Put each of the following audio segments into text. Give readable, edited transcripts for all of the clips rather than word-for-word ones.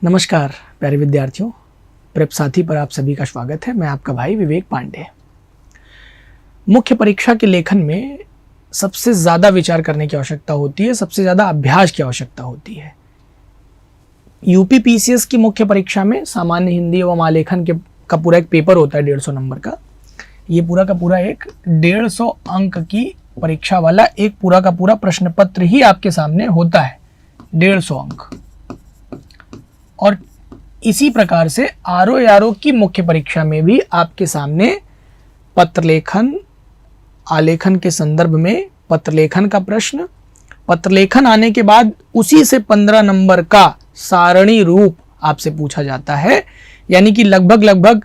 नमस्कार प्यारे विद्यार्थियों, प्रेप साथी पर आप सभी का स्वागत है। मैं आपका भाई विवेक पांडे। मुख्य परीक्षा के लेखन में सबसे ज़्यादा विचार करने की आवश्यकता होती है, सबसे ज़्यादा अभ्यास की आवश्यकता होती है। यूपी पीसीएस की मुख्य परीक्षा में सामान्य हिंदी एवं आलेखन का पूरा एक पेपर होता है 150 नंबर का। ये पूरा का पूरा एक 150 अंक की परीक्षा वाला एक पूरा का पूरा प्रश्न पत्र ही आपके सामने होता है, 150 अंक। और इसी प्रकार से आरओ की मुख्य परीक्षा में भी आपके सामने पत्र लेखन, आलेखन के संदर्भ में पत्र लेखन का प्रश्न, पत्र लेखन आने के बाद उसी से 15 नंबर का सारणी रूप आपसे पूछा जाता है। यानी कि लगभग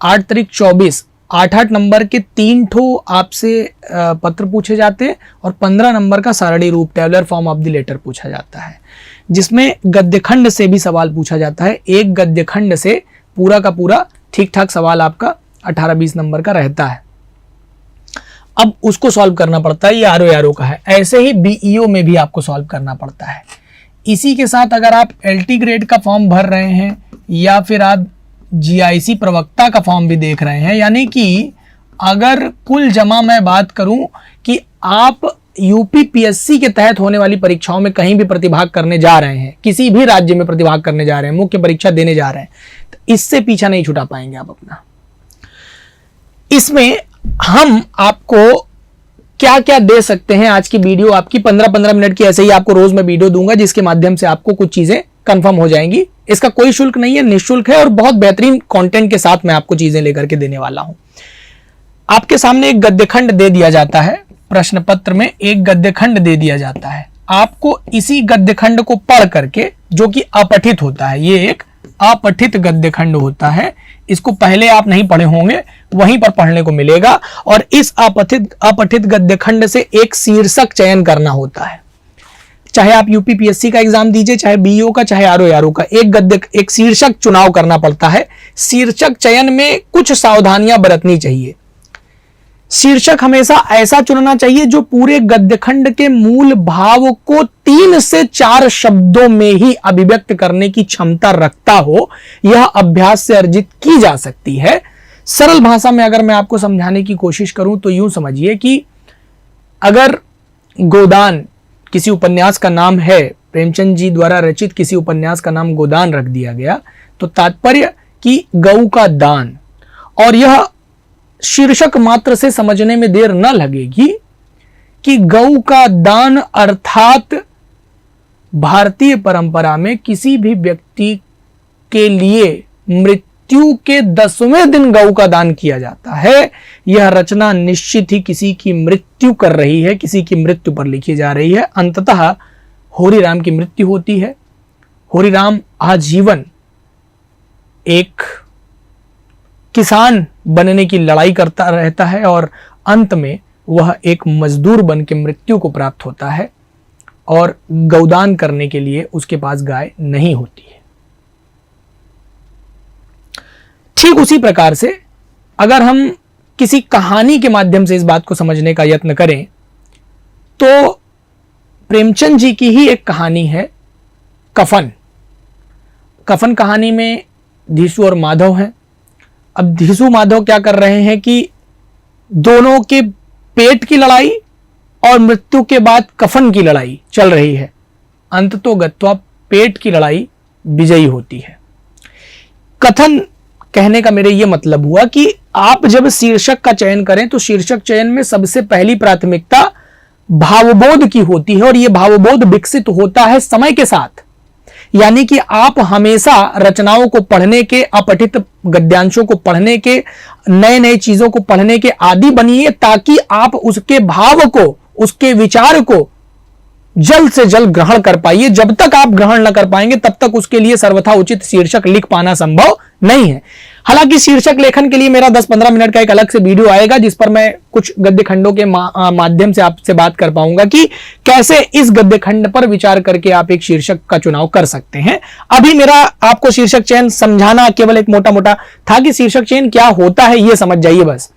8 तारीख 24 8 नंबर के 3 ठो आपसे पत्र पूछे जाते हैं और 15 नंबर का सारणी रूप tabular form of the letter पूछा जाता है, जिसमें गद्यखंड से भी सवाल पूछा जाता है। एक गद्यखंड से पूरा का पूरा ठीक ठाक सवाल आपका 18-20 नंबर का रहता है। अब उसको सॉल्व करना पड़ता है, ये आरओ का है। ऐसे ही बीईओ में भी आपको सॉल्व करना पड़ता है। इसी के साथ अगर आप एलटी ग्रेड का फॉर्म भर रहे हैं या फिर आप जीआईसी प्रवक्ता का फॉर्म भी देख रहे हैं, यानी कि अगर कुल जमा मैं बात करूं कि आप यूपी पीएससी के तहत होने वाली परीक्षाओं में कहीं भी प्रतिभाग करने जा रहे हैं, किसी भी राज्य में प्रतिभाग करने जा रहे हैं, मुख्य परीक्षा देने जा रहे हैं, तो इससे पीछा नहीं छुड़ा पाएंगे आप अपना। इसमें हम आपको क्या क्या दे सकते हैं, आज की वीडियो आपकी 15-15 मिनट की ऐसे ही आपको रोज मैं वीडियो दूंगा, जिसके माध्यम से आपको कुछ चीजें कंफर्म हो जाएंगी। इसका कोई शुल्क नहीं है, निःशुल्क है और बहुत बेहतरीन कंटेंट के साथ मैं आपको चीजें लेकर के देने वाला हूं। आपके सामने एक गद्यखंड दे दिया जाता है, प्रश्न पत्र में एक गद्यखंड दे दिया जाता है। आपको इसी गद्यखंड को पढ़ करके, जो कि अपठित होता है, ये एक अपठित गद्यखंड होता है, इसको पहले आप नहीं पढ़े होंगे, वहीं पर पढ़ने को मिलेगा। और इस अपठित गद्यखंड से एक शीर्षक चयन करना होता है। चाहे आप यूपी पीएससी का एग्जाम दीजिए, चाहे बीईओ का, चाहे आरओ का, एक शीर्षक चुनाव करना पड़ता है। शीर्षक चयन में कुछ सावधानियां बरतनी चाहिए। शीर्षक हमेशा ऐसा चुनना चाहिए जो पूरे गद्यखंड के मूल भाव को 3 से 4 शब्दों में ही अभिव्यक्त करने की क्षमता रखता हो। यह अभ्यास से अर्जित की जा सकती है। सरल भाषा में अगर मैं आपको समझाने की कोशिश करूं तो यूं समझिए कि अगर गोदान किसी उपन्यास का नाम है, प्रेमचंद जी द्वारा रचित किसी उपन्यास का नाम गोदान रख दिया गया, तो तात्पर्य कि गऊ का दान। और यह शीर्षक मात्र से समझने में देर न लगेगी कि गऊ का दान अर्थात भारतीय परंपरा में किसी भी व्यक्ति के लिए मृत्यु के 10वें दिन गऊ का दान किया जाता है। यह रचना निश्चित ही किसी की मृत्यु कर रही है, किसी की मृत्यु पर लिखी जा रही है। अंततः होरीराम की मृत्यु होती है। होरीराम आजीवन एक किसान बनने की लड़ाई करता रहता है और अंत में वह एक मजदूर बन के मृत्यु को प्राप्त होता है और गौदान करने के लिए उसके पास गाय नहीं होती है। ठीक उसी प्रकार से अगर हम किसी कहानी के माध्यम से इस बात को समझने का यत्न करें तो प्रेमचंद जी की ही एक कहानी है कफन। कफन कहानी में धीसू और माधव हैं। अब धीसू माधव क्या कर रहे हैं कि दोनों के पेट की लड़ाई और मृत्यु के बाद कफन की लड़ाई चल रही है। अंततोगत्वा पेट की लड़ाई विजयी होती है। कथन कहने का मेरे यह मतलब हुआ कि आप जब शीर्षक का चयन करें तो शीर्षक चयन में सबसे पहली प्राथमिकता भावबोध की होती है और यह भावबोध विकसित होता है समय के साथ। यानी कि आप हमेशा रचनाओं को पढ़ने के, अपठित गद्यांशों को पढ़ने के, नए नए चीजों को पढ़ने के आदी बनिए, ताकि आप उसके भाव को, उसके विचार को जल्द से जल्द ग्रहण कर पाइए। जब तक आप ग्रहण न कर पाएंगे तब तक उसके लिए सर्वथा उचित शीर्षक लिख पाना संभव नहीं है। हालांकि शीर्षक लेखन के लिए मेरा 10-15 मिनट का एक अलग से वीडियो आएगा, जिस पर मैं कुछ गद्य खंडों के माध्यम से आपसे बात कर पाऊंगा कि कैसे इस गद्य खंड पर विचार करके आप एक शीर्षक का चुनाव कर सकते हैं। अभी मेरा आपको शीर्षक चयन समझाना केवल एक मोटा मोटा था कि शीर्षक चयन क्या होता है, यह समझ जाइए बस।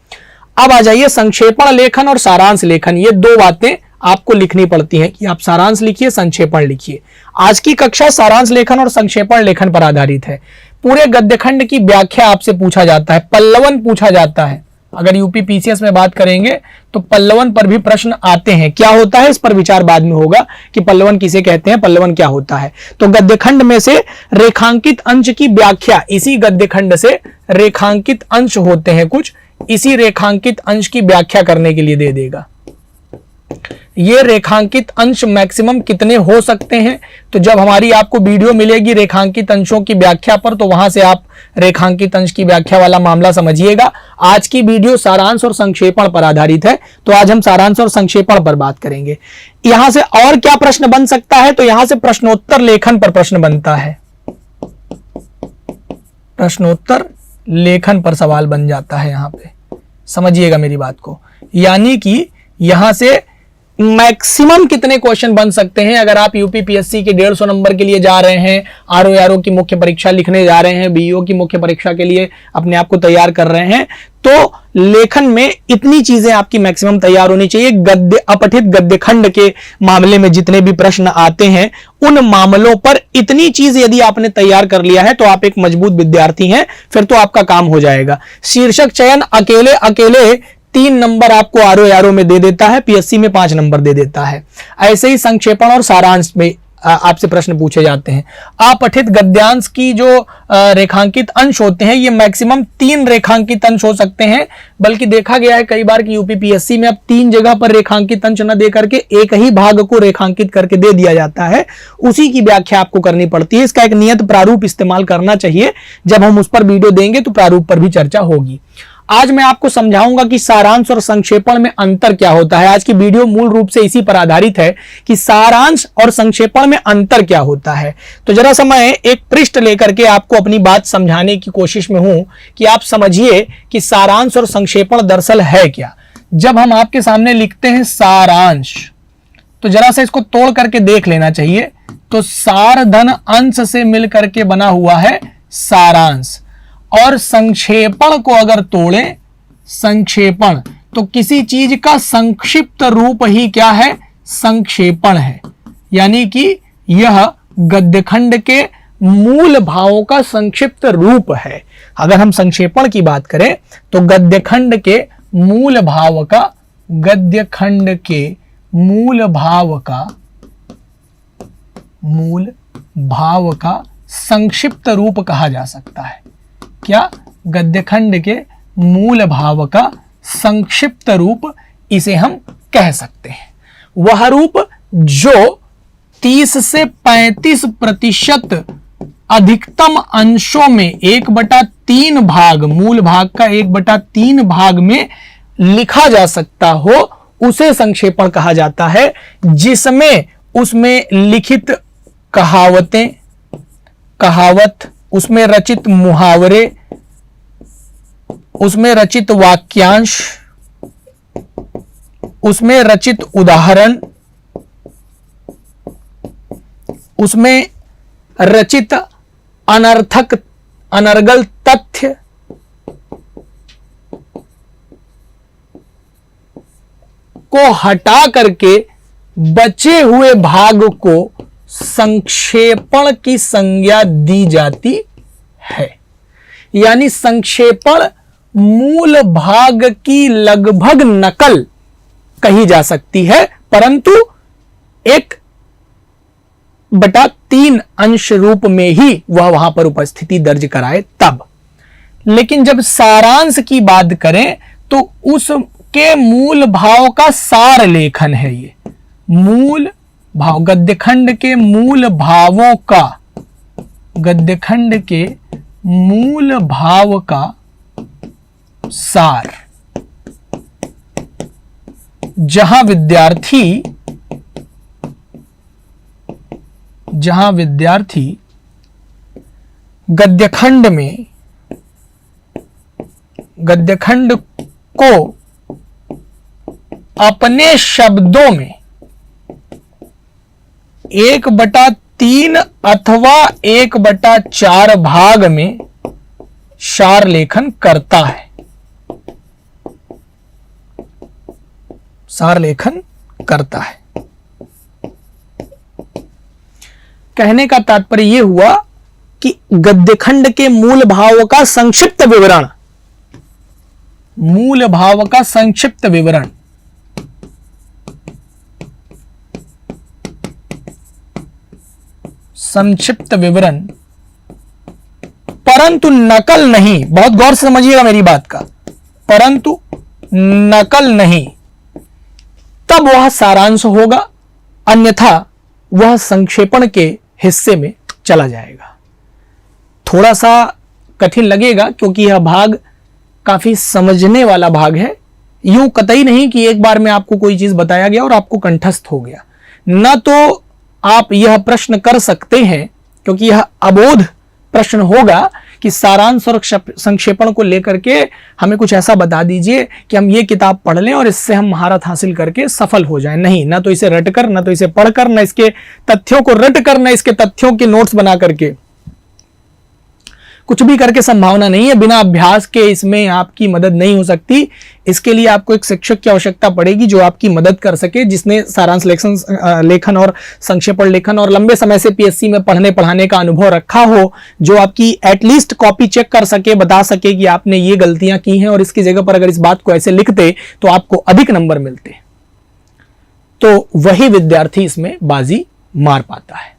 अब आ जाइए संक्षेपण लेखन और सारांश लेखन। ये दो बातें आपको लिखनी पड़ती हैं कि आप सारांश लिखिए, संक्षेपण लिखिए। आज की कक्षा सारांश लेखन और संक्षेपण लेखन पर आधारित है। पूरे गद्यखंड की व्याख्या आपसे पूछा जाता है, पल्लवन पूछा जाता है। अगर यूपी पीसीएस में बात करेंगे तो पल्लवन पर भी प्रश्न आते हैं। क्या होता है इस पर विचार बाद में होगा कि पल्लवन किसे कहते हैं, पल्लवन क्या होता है। तो गद्यखंड में से रेखांकित अंश की व्याख्या, इसी गद्यखंड से रेखांकित अंश होते हैं कुछ, इसी रेखांकित अंश की व्याख्या करने के लिए दे देगा। ये रेखांकित अंश मैक्सिमम कितने हो सकते हैं, तो जब हमारी आपको वीडियो मिलेगी रेखांकित अंशों की व्याख्या पर, तो वहां से आप रेखांकित अंश की व्याख्या वाला मामला समझिएगा। आज की वीडियो सारांश और संक्षेपण पर आधारित है, तो आज हम सारांश और संक्षेपण पर बात करेंगे। यहां से और क्या प्रश्न बन सकता है, तो यहां से प्रश्नोत्तर लेखन पर प्रश्न बनता है। प्रश्नोत्तर लेखन पर सवाल बन जाता है। यहां पे समझिएगा मेरी बात को, यानी कि यहां से मैक्सिमम कितने क्वेश्चन बन सकते हैं। अगर आप यूपीपीएससी के 150 नंबर के लिए जा रहे हैं, आरओ की मुख्य परीक्षा लिखने जा रहे हैं, बीईओ की मुख्य परीक्षा के लिए अपने आप को तैयार कर रहे हैं, तो लेखन में इतनी चीजें आपकी मैक्सिमम तैयार होनी चाहिए। गद्य अपठित गद्यखंड के मामले में जितने भी प्रश्न आते हैं, उन मामलों पर इतनी चीज यदि आपने तैयार कर लिया है तो आप एक मजबूत विद्यार्थी हैं, फिर तो आपका काम हो जाएगा। शीर्षक चयन अकेले अकेले 3 नंबर आपको आरओ में दे देता है, पीएससी में 5 नंबर दे देता है। ऐसे ही संक्षेपण और सारांश में आपसे प्रश्न पूछे जाते हैं। अपठित गद्यांश की जो रेखांकित अंश होते हैं, ये मैक्सिमम 3 रेखांकित अंश हो सकते हैं। बल्कि देखा गया है कई बार कि यूपीपीएससी में अब 3 जगह पर रेखांकित अंश न दे करके एक ही भाग को रेखांकित करके दे दिया जाता है, उसी की व्याख्या आपको करनी पड़ती है। इसका एक नियत प्रारूप इस्तेमाल करना चाहिए। जब हम उस पर वीडियो देंगे तो प्रारूप पर भी चर्चा होगी। आज मैं आपको समझाऊंगा कि सारांश और संक्षेपण में अंतर क्या होता है। आज की वीडियो मूल रूप से इसी पर आधारित है कि सारांश और संक्षेपण में अंतर क्या होता है। तो जरा सा मैं एक पृष्ठ लेकर के आपको अपनी बात समझाने की कोशिश में हूं कि आप समझिए कि सारांश और संक्षेपण दरअसल है क्या। जब हम आपके सामने लिखते हैं सारांश, तो जरा सा इसको तोड़ करके देख लेना चाहिए। तो सार धन अंश से मिल करके बना हुआ है सारांश, और संक्षेपण को अगर तोड़ें, संक्षेपण, तो किसी चीज का संक्षिप्त रूप ही क्या है, संक्षेपण है। यानी कि यह गद्यखंड के मूल भावों का संक्षिप्त रूप है। अगर हम संक्षेपण की बात करें तो गद्यखंड के मूल भाव का, गद्यखंड के मूल भाव का संक्षिप्त रूप कहा जा सकता है। क्या? गद्यखंड के मूल भाव का संक्षिप्त रूप इसे हम कह सकते हैं। वह रूप जो 30 से 35% अधिकतम अंशों में 1/3 भाग, मूल भाग का 1/3 भाग में लिखा जा सकता हो, उसे संक्षेपण कहा जाता है। जिसमें उसमें लिखित कहावत, उसमें रचित मुहावरे, उसमें रचित वाक्यांश, उसमें रचित उदाहरण, उसमें रचित अनर्थक अनर्गल तथ्य, को हटा करके बचे हुए भाग को संक्षेपण की संज्ञा दी जाती है। यानी संक्षेपण मूल भाग की लगभग नकल कही जा सकती है, परंतु 1/3 अंश रूप में ही वह वहां पर उपस्थिति दर्ज कराए तब। लेकिन जब सारांश की बात करें तो उसके मूल भाव का सार लेखन है। ये मूल भाव, गद्यखंड के मूल भावों का, गद्यखंड के मूल भाव का सार, जहां विद्यार्थी गद्यखंड को अपने शब्दों में 1/3 अथवा 1/4 भाग में सार लेखन करता है, सार लेखन करता है। कहने का तात्पर्य यह हुआ कि गद्यखंड के मूल भाव का संक्षिप्त विवरण, मूल भाव का संक्षिप्त विवरण संक्षिप्त विवरण, परंतु नकल नहीं। बहुत गौर से समझिएगा मेरी बात का, परंतु नकल नहीं, तब वह सारांश होगा, अन्यथा वह संक्षेपण के हिस्से में चला जाएगा। थोड़ा सा कठिन लगेगा क्योंकि यह भाग काफी समझने वाला भाग है। यूं कतई नहीं कि एक बार में आपको कोई चीज बताया गया और आपको कंठस्थ हो गया। न तो आप यह प्रश्न कर सकते हैं, क्योंकि यह अबोध प्रश्न होगा कि सारांश और संक्षेपण को लेकर के हमें कुछ ऐसा बता दीजिए कि हम ये किताब पढ़ लें और इससे हम महारत हासिल करके सफल हो जाएं। नहीं, ना तो इसे रटकर, ना तो इसे पढ़कर, ना इसके तथ्यों को रटकर, ना इसके तथ्यों के नोट्स बना करके, कुछ भी करके संभावना नहीं है। बिना अभ्यास के इसमें आपकी मदद नहीं हो सकती। इसके लिए आपको एक शिक्षक की आवश्यकता पड़ेगी जो आपकी मदद कर सके, जिसने सारांश लेखन और संक्षेपण लेखन और लंबे समय से पीएससी में पढ़ने पढ़ाने का अनुभव रखा हो, जो आपकी एटलीस्ट कॉपी चेक कर सके, बता सके कि आपने ये गलतियां की हैं और इसकी जगह पर अगर इस बात को ऐसे लिखते तो आपको अधिक नंबर मिलते, तो वही विद्यार्थी इसमें बाजी मार पाता है।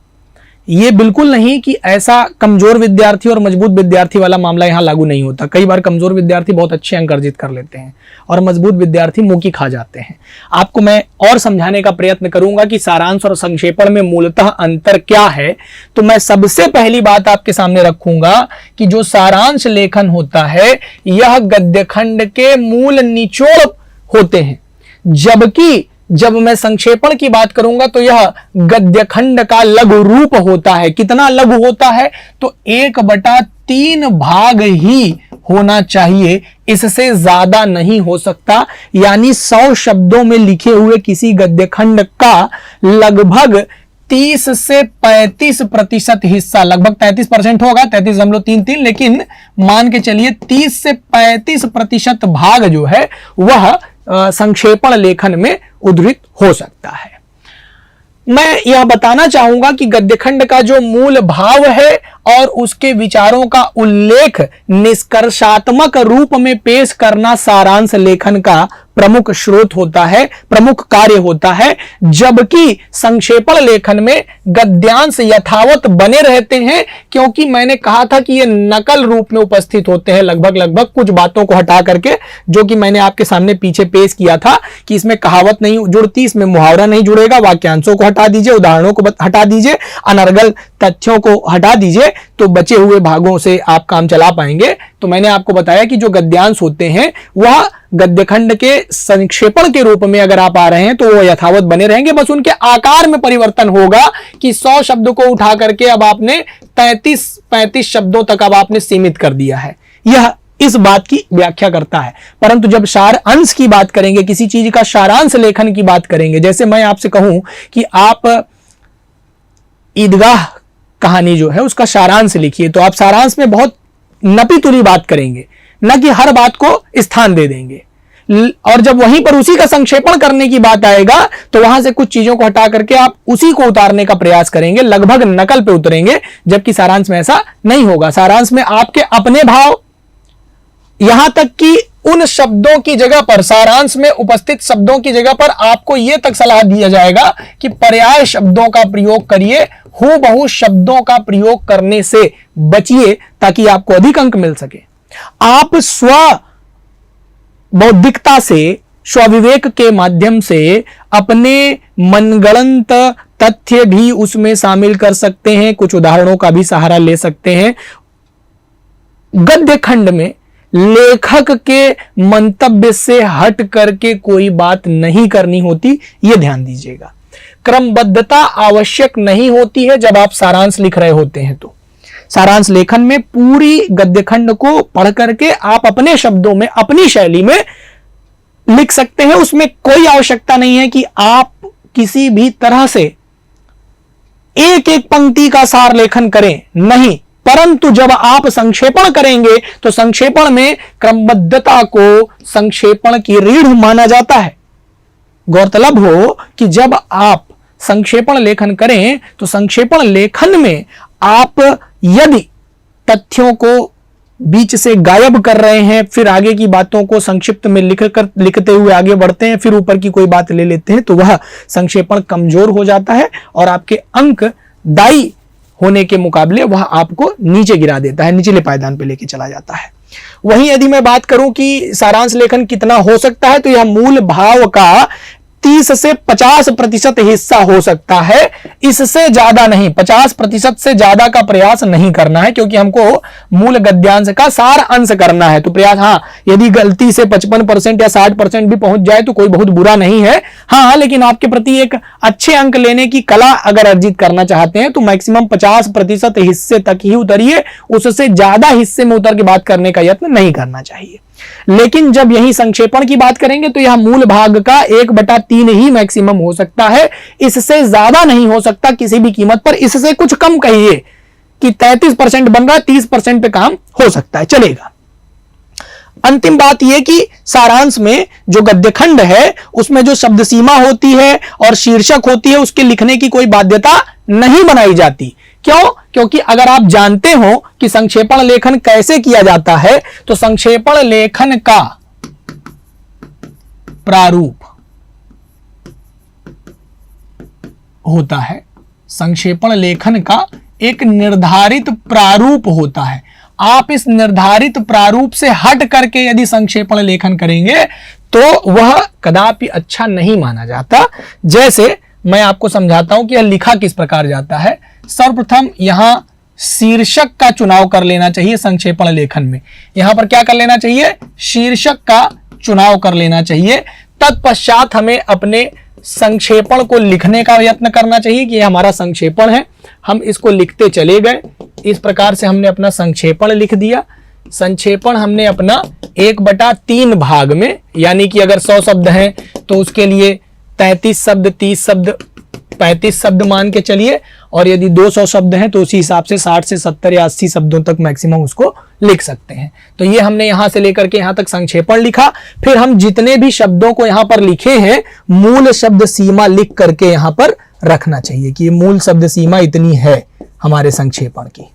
ये बिल्कुल नहीं कि ऐसा कमजोर विद्यार्थी और मजबूत विद्यार्थी वाला मामला यहां लागू नहीं होता। कई बार कमजोर विद्यार्थी बहुत अच्छे अंक अर्जित कर लेते हैं और मजबूत विद्यार्थी मुंह खा जाते हैं। आपको मैं और समझाने का प्रयत्न करूंगा कि सारांश और संक्षेपण में मूलतः अंतर क्या है। तो मैं सबसे पहली बात आपके सामने रखूंगा कि जो सारांश लेखन होता है यह गद्यखंड के मूल निचोड़ होते हैं, जबकि जब मैं संक्षेपण की बात करूंगा तो यह गद्यखंड का लघु रूप होता है। कितना लघु होता है? तो 1/3 भाग ही होना चाहिए, इससे ज्यादा नहीं हो सकता। यानी 100 शब्दों में लिखे हुए किसी गद्यखंड का लगभग 30 से 35% हिस्सा, लगभग 33% होगा, 33.33, लेकिन मान के चलिए 30 से 35% भाग जो है वह संक्षेपण लेखन में उद्धृत हो सकता है। मैं यह बताना चाहूंगा कि गद्यखंड का जो मूल भाव है और उसके विचारों का उल्लेख निष्कर्षात्मक रूप में पेश करना सारांश लेखन का प्रमुख स्रोत होता है, प्रमुख कार्य होता है, जबकि संक्षेपण लेखन में गद्यांश यथावत बने रहते हैं। क्योंकि मैंने कहा था कि ये नकल रूप में उपस्थित होते हैं, लगभग कुछ बातों को हटा करके, जो कि मैंने आपके सामने पीछे पेश किया था कि इसमें कहावत नहीं जुड़ती, इसमें मुहावरा नहीं जुड़ेगा, वाक्यांशों को हटा दीजिए, उदाहरणों को हटा दीजिए, अनर्गल तथ्यों को हटा दीजिए, तो बचे हुए भागों से आप काम चला पाएंगे। तो मैंने आपको बताया कि जो गद्यांश होते हैं वह गद्यखंड के संक्षेपण के रूप में अगर आप आ रहे हैं तो वो यथावत बने रहेंगे, बस उनके आकार में परिवर्तन होगा कि 100 शब्द को उठा करके अब आपने 33-35 शब्दों तक अब आपने सीमित कर दिया है। यह इस बात की व्याख्या करता है। परंतु जब सार अंश की बात करेंगे, किसी चीज का सारांश लेखन की बात करेंगे, जैसे मैं आपसे कहूं कि आप ईदगाह कहानी जो है उसका सारांश लिखिए, तो आप सारांश में बहुत नपी तुली बात करेंगे, न कि हर बात को स्थान दे देंगे। और जब वहीं पर उसी का संक्षेपण करने की बात आएगा तो वहां से कुछ चीजों को हटा करके आप उसी को उतारने का प्रयास करेंगे, लगभग नकल पे उतरेंगे, जबकि सारांश में ऐसा नहीं होगा। सारांश में आपके अपने भाव, यहां तक कि उन शब्दों की जगह पर, सारांश में उपस्थित शब्दों की जगह पर आपको यह तक सलाह दिया जाएगा कि पर्याय शब्दों का प्रयोग करिए, हूबहू शब्दों का प्रयोग करने से बचिए ताकि आपको अधिक अंक मिल सके। आप स्व बौद्धिकता से, स्वविवेक के माध्यम से अपने मनगढ़ंत तथ्य भी उसमें शामिल कर सकते हैं, कुछ उदाहरणों का भी सहारा ले सकते हैं। गद्य खंड में लेखक के मंतव्य से हट करके कोई बात नहीं करनी होती, यह ध्यान दीजिएगा। क्रमबद्धता आवश्यक नहीं होती है जब आप सारांश लिख रहे होते हैं। तो सारांश लेखन में पूरी गद्यखंड को पढ़ करके आप अपने शब्दों में, अपनी शैली में लिख सकते हैं। उसमें कोई आवश्यकता नहीं है कि आप किसी भी तरह से एक एक पंक्ति का सार लेखन करें, नहीं। परंतु जब आप संक्षेपण करेंगे तो संक्षेपण में क्रमबद्धता को संक्षेपण की रीढ़ माना जाता है। गौरतलब हो कि जब आप संक्षेपण लेखन करें तो संक्षेपण लेखन में आप यदि तथ्यों को बीच से गायब कर रहे हैं, फिर आगे की बातों को संक्षिप्त में लिखते हुए आगे बढ़ते हैं, फिर ऊपर की कोई बात ले लेते हैं, तो वह संक्षेपण कमजोर हो जाता है और आपके अंक दायी होने के मुकाबले वह आपको नीचे गिरा देता है, निचले पायदान पे लेके चला जाता है। वहीं यदि मैं बात करूं कि सारांश लेखन कितना हो सकता है, तो यह मूल भाव का 30 से 50% हिस्सा हो सकता है, इससे ज्यादा नहीं। 50% से ज्यादा का प्रयास नहीं करना है, क्योंकि हमको मूल गद्यांश का सार अंश करना है। तो प्रयास, हाँ, यदि गलती से 55% या 60% भी पहुंच जाए तो कोई बहुत बुरा नहीं है। हाँ, लेकिन आपके प्रति एक अच्छे अंक लेने की कला अगर अर्जित करना चाहते हैं तो मैक्सिमम 50% हिस्से तक ही उतरिए, उससे ज्यादा हिस्से में उतर के बात करने का यत्न नहीं करना चाहिए। लेकिन जब यही संक्षेपण की बात करेंगे तो यह मूल भाग का 1/3 ही मैक्सिमम हो सकता है, इससे ज्यादा नहीं हो सकता किसी भी कीमत पर। इससे कुछ कम कहिए कि 33% बन रहा है, 30% पे काम हो सकता है, चलेगा। अंतिम बात यह कि सारांश में जो गद्यखंड है उसमें जो शब्द सीमा होती है और शीर्षक होती है, उसके लिखने की कोई बाध्यता नहीं बनाई जाती। क्यों? क्योंकि अगर आप जानते हो कि संक्षेपण लेखन कैसे किया जाता है, तो संक्षेपण लेखन का प्रारूप होता है, संक्षेपण लेखन का एक निर्धारित प्रारूप होता है। आप इस निर्धारित प्रारूप से हट करके यदि संक्षेपण लेखन करेंगे तो वह कदापि अच्छा नहीं माना जाता। जैसे मैं आपको समझाता हूं कि यह लिखा किस प्रकार जाता है। सर्वप्रथम यहां शीर्षक का चुनाव कर लेना चाहिए संक्षेपण लेखन में। यहां पर क्या कर लेना चाहिए? शीर्षक का चुनाव कर लेना चाहिए। तत्पश्चात हमें अपने संक्षेपण को लिखने का यत्न करना चाहिए कि यह हमारा संक्षेपण है, हम इसको लिखते चले गए। इस प्रकार से हमने अपना संक्षेपण लिख दिया। संक्षेपण हमने अपना 1/3 भाग में, यानी कि अगर 100 शब्द हैं तो उसके लिए 33 शब्द, 30 शब्द, 35 शब्द मान के चलिए, और यदि 200 शब्द हैं तो उसी हिसाब से 60 से 70 या 80 शब्दों तक मैक्सिमम उसको लिख सकते हैं। तो ये हमने यहां से लेकर के यहां तक संक्षेपण लिखा। फिर हम जितने भी शब्दों को यहां पर लिखे हैं मूल शब्द सीमा लिख करके यहां पर रखना चाहिए कि मूल शब्द सीमा इतनी है, हमारे संक्षेपण की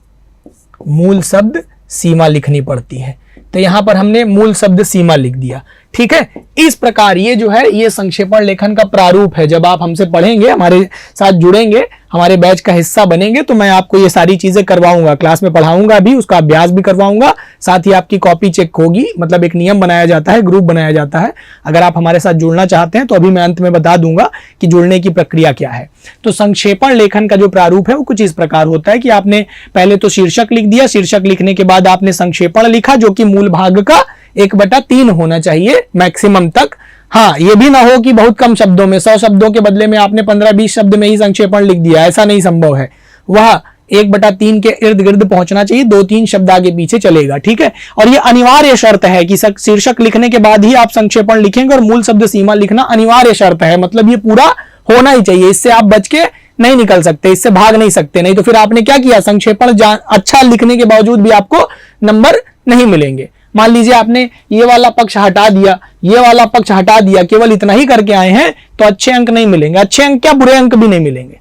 मूल शब्द सीमा लिखनी पड़ती है। तो यहां पर हमने मूल शब्द सीमा लिख दिया। ठीक है, इस प्रकार ये जो है ये संक्षेपण लेखन का प्रारूप है। जब आप हमसे पढ़ेंगे, हमारे साथ जुड़ेंगे, हमारे बैच का हिस्सा बनेंगे, तो मैं आपको ये सारी चीजें करवाऊंगा, क्लास में पढ़ाऊंगा भी, उसका अभ्यास भी करवाऊंगा, साथ ही आपकी कॉपी चेक होगी। मतलब एक नियम बनाया जाता है, ग्रुप बनाया जाता है। अगर आप हमारे साथ जुड़ना चाहते हैं तो अभी मैं अंत में बता दूंगा कि जुड़ने की प्रक्रिया क्या है। तो संक्षेपण लेखन का जो प्रारूप है वो कुछ इस प्रकार होता है कि आपने पहले तो शीर्षक लिख दिया, शीर्षक लिखने के बाद आपने संक्षेपण लिखा जो कि मूल भाग का 1/3 होना चाहिए मैक्सिमम तक। हाँ, ये भी ना हो कि बहुत कम शब्दों में, 100 शब्दों के बदले में आपने 15-20 शब्द में ही संक्षेपण लिख दिया, ऐसा नहीं संभव है। वह 1/3 के इर्द गिर्द पहुंचना चाहिए, 2-3 शब्द आगे पीछे चलेगा। ठीक है, और ये अनिवार्य शर्त है कि शीर्षक लिखने के बाद ही आप संक्षेपण लिखेंगे, और मूल शब्द सीमा लिखना अनिवार्य शर्त है। मतलब ये पूरा होना ही चाहिए, इससे आप बच के नहीं निकल सकते, इससे भाग नहीं सकते। नहीं तो फिर आपने क्या किया, संक्षेपण अच्छा लिखने के बावजूद भी आपको नंबर नहीं मिलेंगे। मान लीजिए आपने ये वाला पक्ष हटा दिया, ये वाला पक्ष हटा दिया, केवल इतना ही करके आए हैं, तो अच्छे अंक नहीं मिलेंगे। अच्छे अंक क्या, बुरे अंक भी नहीं मिलेंगे।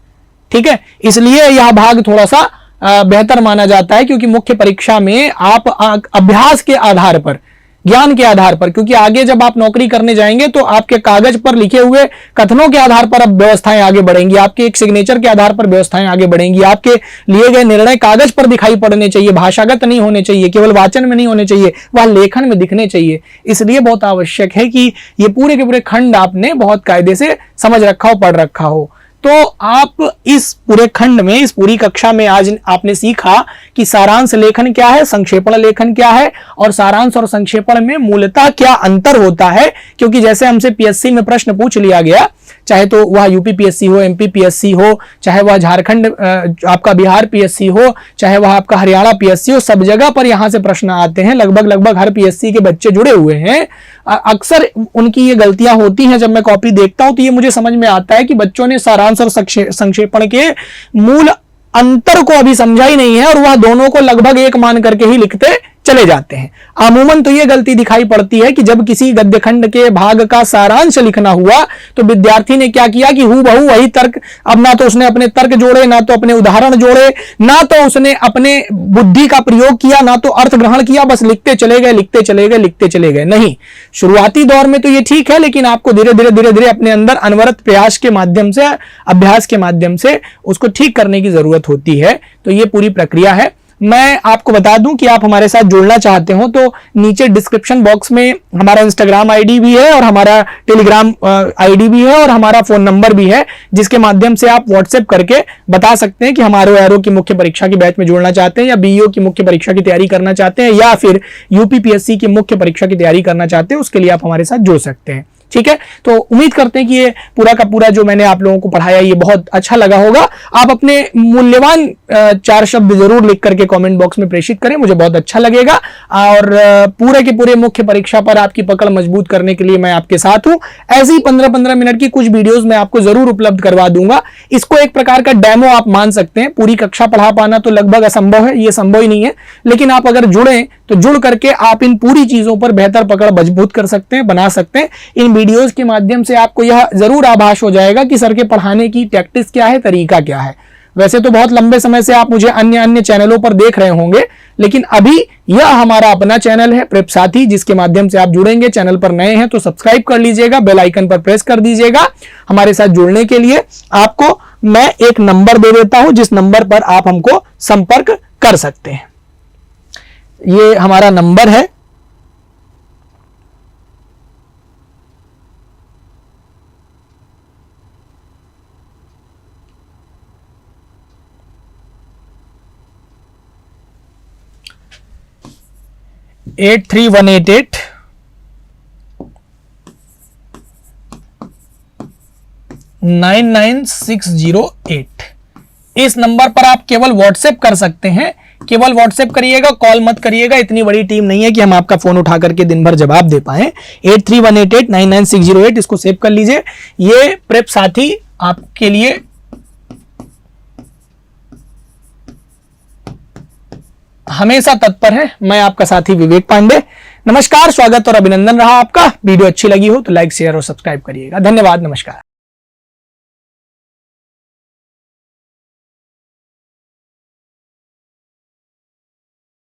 ठीक है, इसलिए यह भाग थोड़ा सा बेहतर माना जाता है, क्योंकि मुख्य परीक्षा में आप अभ्यास के आधार पर, ज्ञान के आधार पर, क्योंकि आगे जब आप नौकरी करने जाएंगे तो आपके कागज पर लिखे हुए कथनों के आधार पर अब व्यवस्थाएं आगे बढ़ेंगी, आपके एक सिग्नेचर के आधार पर व्यवस्थाएं आगे बढ़ेंगी। आपके लिए गए निर्णय कागज पर दिखाई पड़ने चाहिए, भाषागत नहीं होने चाहिए, केवल वाचन में नहीं होने चाहिए, वह लेखन में दिखने चाहिए। इसलिए बहुत आवश्यक है कि ये पूरे के पूरे खंड आपने बहुत कायदे से समझ रखा हो, पढ़ रखा हो। तो आप इस पूरे खंड में, इस पूरी कक्षा में आज आपने सीखा कि सारांश लेखन क्या है, संक्षेपण लेखन क्या है, और सारांश और संक्षेपण में मूलतः क्या अंतर होता है। क्योंकि जैसे हमसे पीएससी में प्रश्न पूछ लिया गया, चाहे तो वह यूपी पीएससी हो, एमपी पीएससी हो, चाहे वह झारखंड आपका बिहार पीएससी हो, चाहे वह आपका हरियाणा पीएससी हो, सब जगह पर यहां से प्रश्न आते हैं। लगभग हर पीएससी के बच्चे जुड़े हुए हैं। अक्सर उनकी ये गलतियां होती हैं। जब मैं कॉपी देखता हूं तो ये मुझे समझ में आता है कि बच्चों ने सारांश और संक्षेपण के मूल अंतर को अभी समझा ही नहीं है, और वह दोनों को लगभग एक मान करके ही लिखते चले जाते हैं। अमूमन तो यह गलती दिखाई पड़ती है कि जब किसी गद्य खंड के भाग का सारांश लिखना हुआ तो विद्यार्थी ने क्या किया कि हूबहू वही तर्क, अब ना तो उसने अपने तर्क जोड़े, ना तो अपने उदाहरण जोड़े, ना तो उसने अपने बुद्धि का प्रयोग किया, ना तो अर्थ ग्रहण किया, बस लिखते चले गए, लिखते चले गए, लिखते चले गए। नहीं, शुरुआती दौर में तो ये ठीक है, लेकिन आपको धीरे धीरे धीरे धीरे अपने अंदर अनवरत प्रयास के माध्यम से, अभ्यास के माध्यम से उसको ठीक करने की जरूरत होती है। तो ये पूरी प्रक्रिया है। मैं आपको बता दूं कि आप हमारे साथ जुड़ना चाहते हो तो नीचे डिस्क्रिप्शन बॉक्स में हमारा इंस्टाग्राम आईडी भी है और हमारा टेलीग्राम आईडी भी है और हमारा फोन नंबर भी है, जिसके माध्यम से आप व्हाट्सएप करके बता सकते हैं कि हमारे एरो की मुख्य परीक्षा की बैच में जुड़ना चाहते हैं, या बीईओ की मुख्य परीक्षा की तैयारी करना चाहते हैं, या फिर यूपीपीएससी की मुख्य परीक्षा की तैयारी करना चाहते हैं। उसके लिए आप हमारे साथ जुड़ सकते हैं। ठीक है, तो उम्मीद करते हैं कि ये पूरा का पूरा जो मैंने आप लोगों को पढ़ाया ये बहुत अच्छा लगा होगा। आप अपने मूल्यवान 4 शब्द जरूर लिख करके कमेंट बॉक्स में प्रेषित करें, मुझे बहुत अच्छा लगेगा। और पूरे के पूरे मुख्य परीक्षा पर आपकी पकड़ मजबूत करने के लिए मैं आपके साथ हूं। ऐसे ही 15-15 मिनट की कुछ वीडियोस मैं आपको जरूर उपलब्ध करवा दूंगा। इसको एक प्रकार का डेमो आप मान सकते हैं। पूरी कक्षा पढ़ा पाना तो लगभग असंभव है, ये संभव ही नहीं है, लेकिन आप अगर जुड़े तो जुड़ करके आप इन पूरी चीजों पर बेहतर पकड़ मजबूत कर सकते हैं, बना सकते हैं। इन वीडियोस के माध्यम से आपको यह जरूर आभास हो जाएगा कि सर के पढ़ाने की टैक्टिक्स क्या है, तरीका क्या है। वैसे तो बहुत लंबे समय से आप मुझे अन्य चैनलों पर देख रहे होंगे, लेकिन अभी यह हमारा अपना चैनल है प्रेप साथी, जिसके माध्यम से आप जुड़ेंगे। चैनल पर नए हैं तो सब्सक्राइब कर लीजिएगा, बेल आइकन पर प्रेस कर दीजिएगा। हमारे साथ जुड़ने के लिए आपको मैं एक नंबर दे देता हूं, जिस नंबर पर आप हमको संपर्क कर सकते हैं। ये हमारा नंबर है 83188 99608। इस नंबर पर आप केवल व्हाट्सएप कर सकते हैं, केवल व्हाट्सएप करिएगा, कॉल मत करिएगा। इतनी बड़ी टीम नहीं है कि हम आपका फोन उठा करके दिन भर जवाब दे पाए। 83188 इसको सेव कर लीजिए। ये प्रेप साथी आपके लिए हमेशा तत्पर है। मैं आपका साथी विवेक पांडे। नमस्कार, स्वागत और अभिनंदन रहा आपका। वीडियो अच्छी लगी हो तो लाइक, शेयर और सब्सक्राइब करिएगा। धन्यवाद, नमस्कार।